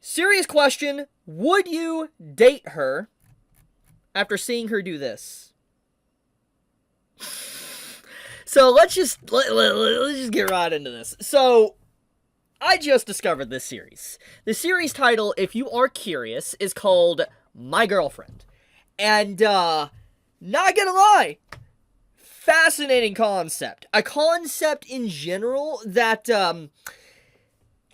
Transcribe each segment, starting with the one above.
Serious question, would you date her after seeing her do this? So let's just get right into this. So I just discovered this series. The series title, if you are curious, is called My Girlfriend. And not gonna lie, fascinating concept. A concept in general that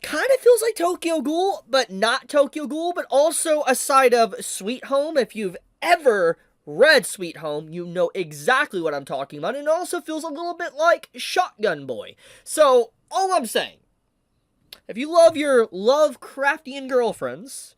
kind of feels like Tokyo Ghoul, but not Tokyo Ghoul, but also a side of Sweet Home. If you've ever read Sweet Home, you know exactly what I'm talking about. And it also feels a little bit like Shotgun Boy. So, all I'm saying, if you love your Lovecraftian girlfriends,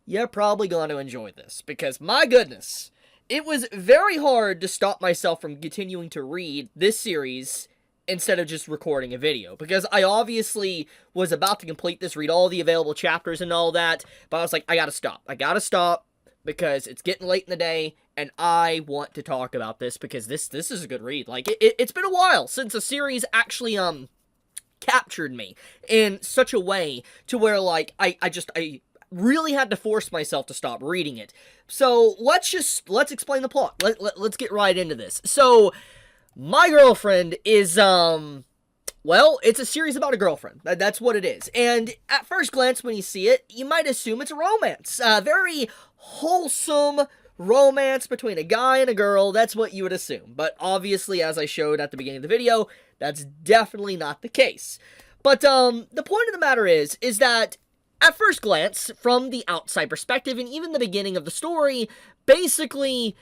you're probably going to enjoy this. Because, my goodness, it was very hard to stop myself from continuing to read this series instead of just recording a video. Because I obviously was about to complete this, read all the available chapters and all that, but I was like, I gotta stop. Because it's getting late in the day, and I want to talk about this, because this is a good read. Like, it's been a while since a series actually, captured me in such a way to where, like, I really had to force myself to stop reading it. So, let's explain the plot. Let's get right into this. So, My Girlfriend is, well, it's a series about a girlfriend. That's what it is. And at first glance, when you see it, you might assume it's a romance. Very wholesome romance between a guy and a girl. That's what you would assume. But obviously, as I showed at the beginning of the video, that's definitely not the case. But the point of the matter is that at first glance, from the outside perspective, and even the beginning of the story, basically,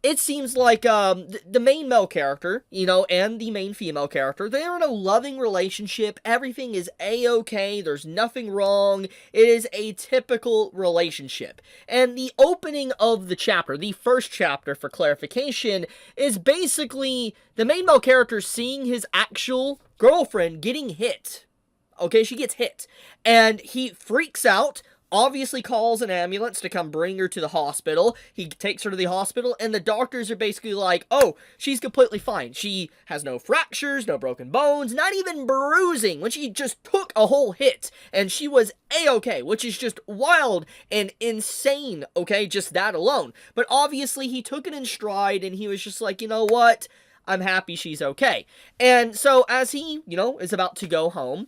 it seems like the main male character, and the main female character, they're in a loving relationship. Everything is a-okay. There's nothing wrong. It is a typical relationship. And the opening of the chapter, the first chapter for clarification, is basically the main male character seeing his actual girlfriend getting hit. Okay, she gets hit. And he freaks out, obviously calls an ambulance to come bring her to the hospital. He takes her to the hospital, and the doctors are basically like, oh, she's completely fine. She has no fractures, no broken bones, not even bruising, when she just took a whole hit, and she was a-okay, which is just wild and insane, okay, just that alone. But obviously, he took it in stride, and he was just like, you know what? I'm happy she's okay. And so, as he, is about to go home,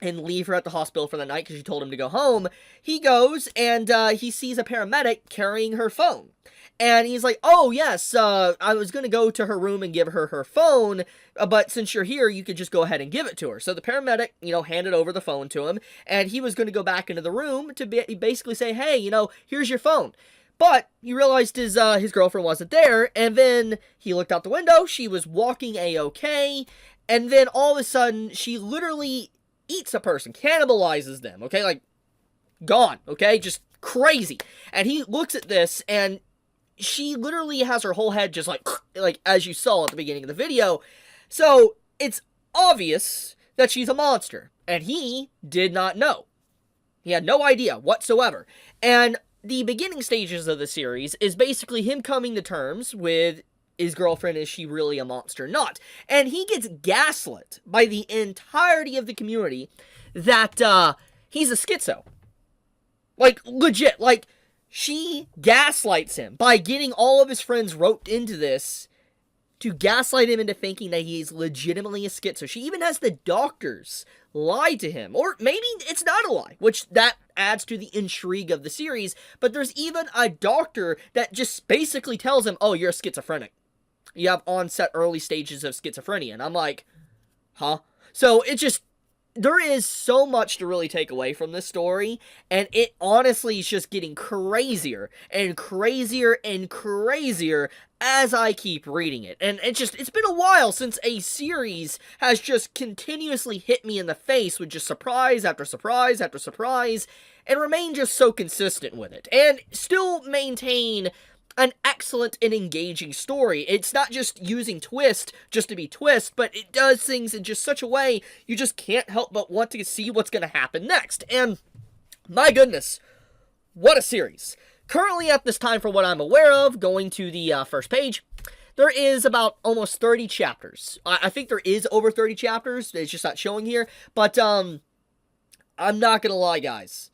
and leave her at the hospital for the night because she told him to go home, he goes and he sees a paramedic carrying her phone. And he's like, oh, yes, I was going to go to her room and give her her phone, but since you're here, you could just go ahead and give it to her. So the paramedic, handed over the phone to him, and he was going to go back into the room to basically say, hey, here's your phone. But he realized his girlfriend wasn't there, and then he looked out the window, she was walking a-okay, and then all of a sudden, she literally eats a person, cannibalizes them, okay, like, gone, okay, just crazy. And he looks at this, and she literally has her whole head just like as you saw at the beginning of the video. So, it's obvious that she's a monster, and he did not know. He had no idea whatsoever. And the beginning stages of the series is basically him coming to terms with his girlfriend, is she really a monster or not? And he gets gaslit by the entirety of the community that he's a schizo. Like, legit. Like, she gaslights him by getting all of his friends roped into this to gaslight him into thinking that he's legitimately a schizo. She even has the doctors lie to him. Or maybe it's not a lie, which that adds to the intrigue of the series. But there's even a doctor that just basically tells him, oh, you're a schizophrenic. You have onset early stages of schizophrenia. And I'm like, huh? So it just, there is so much to really take away from this story. And it honestly is just getting crazier and crazier and crazier as I keep reading it. And it's been a while since a series has just continuously hit me in the face with just surprise after surprise after surprise, and remain just so consistent with it. And still maintain an excellent and engaging story. It's not just using twist just to be twist, but it does things in just such a way you just can't help but want to see what's going to happen next. And my goodness, what a series. Currently at this time, for what I'm aware of, going to the first page, there is about almost 30 chapters. I think there is over 30 chapters. It's just not showing here. But I'm not going to lie, guys.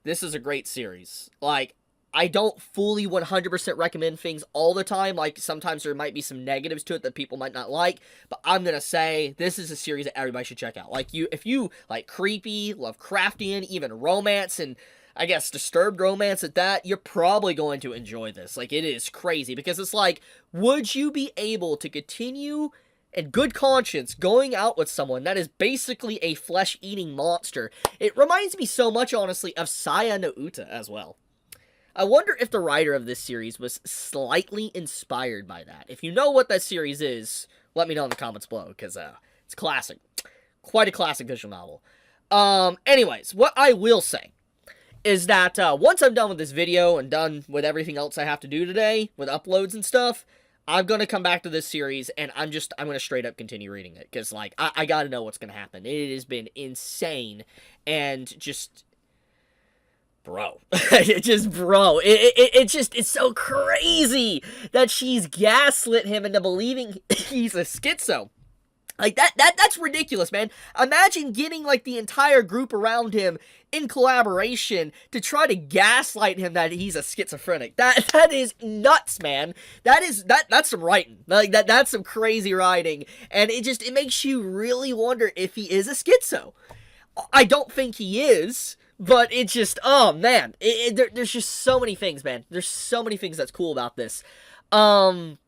this is a great series. Like, I don't fully 100% recommend things all the time. Like, sometimes there might be some negatives to it that people might not like. But I'm gonna say, this is a series that everybody should check out. Like, if you like creepy, Lovecraftian, even romance, and I guess disturbed romance at that, you're probably going to enjoy this. Like, it is crazy. Because it's like, would you be able to continue in good conscience going out with someone that is basically a flesh-eating monster? It reminds me so much, honestly, of Saya no Uta as well. I wonder if the writer of this series was slightly inspired by that. If you know what that series is, let me know in the comments below, because it's classic. Quite a classic visual novel. Anyways, what I will say is that once I'm done with this video and done with everything else I have to do today, with uploads and stuff, I'm going to come back to this series, and I'm going to straight up continue reading it, because, like, I got to know what's going to happen. It has been insane, and just... Bro. It's so crazy that she's gaslit him into believing he's a schizo. Like, that's ridiculous, man. Imagine getting, like, the entire group around him in collaboration to try to gaslight him that he's a schizophrenic. That is nuts, man. That's some writing. Like, that's some crazy writing. And it makes you really wonder if he is a schizo. I don't think he is. But it's just, oh, man. There's just so many things, man. There's so many things that's cool about this. But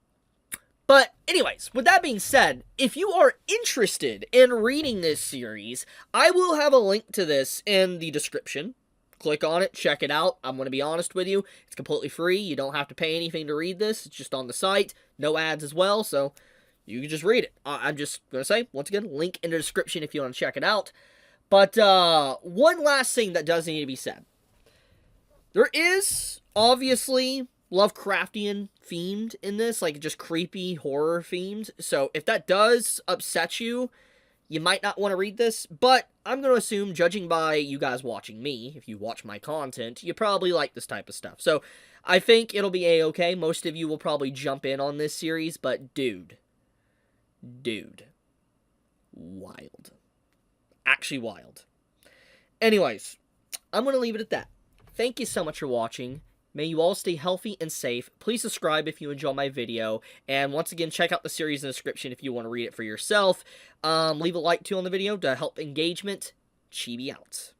anyways, with that being said, if you are interested in reading this series, I will have a link to this in the description. Click on it, check it out. I'm going to be honest with you. It's completely free. You don't have to pay anything to read this. It's just on the site. No ads as well, so you can just read it. I'm just going to say, once again, link in the description if you want to check it out. But, one last thing that does need to be said. There is, obviously, Lovecraftian themed in this, like, just creepy horror themed. So, if that does upset you, you might not want to read this. But, I'm going to assume, judging by you guys watching me, if you watch my content, you probably like this type of stuff. So, I think it'll be a-okay. Most of you will probably jump in on this series, but dude. Wild. Actually wild. Anyways, I'm going to leave it at that. Thank you so much for watching. May you all stay healthy and safe. Please subscribe if you enjoy my video. And once again, check out the series in the description if you want to read it for yourself. Leave a like too on the video to help engagement. Chibi out.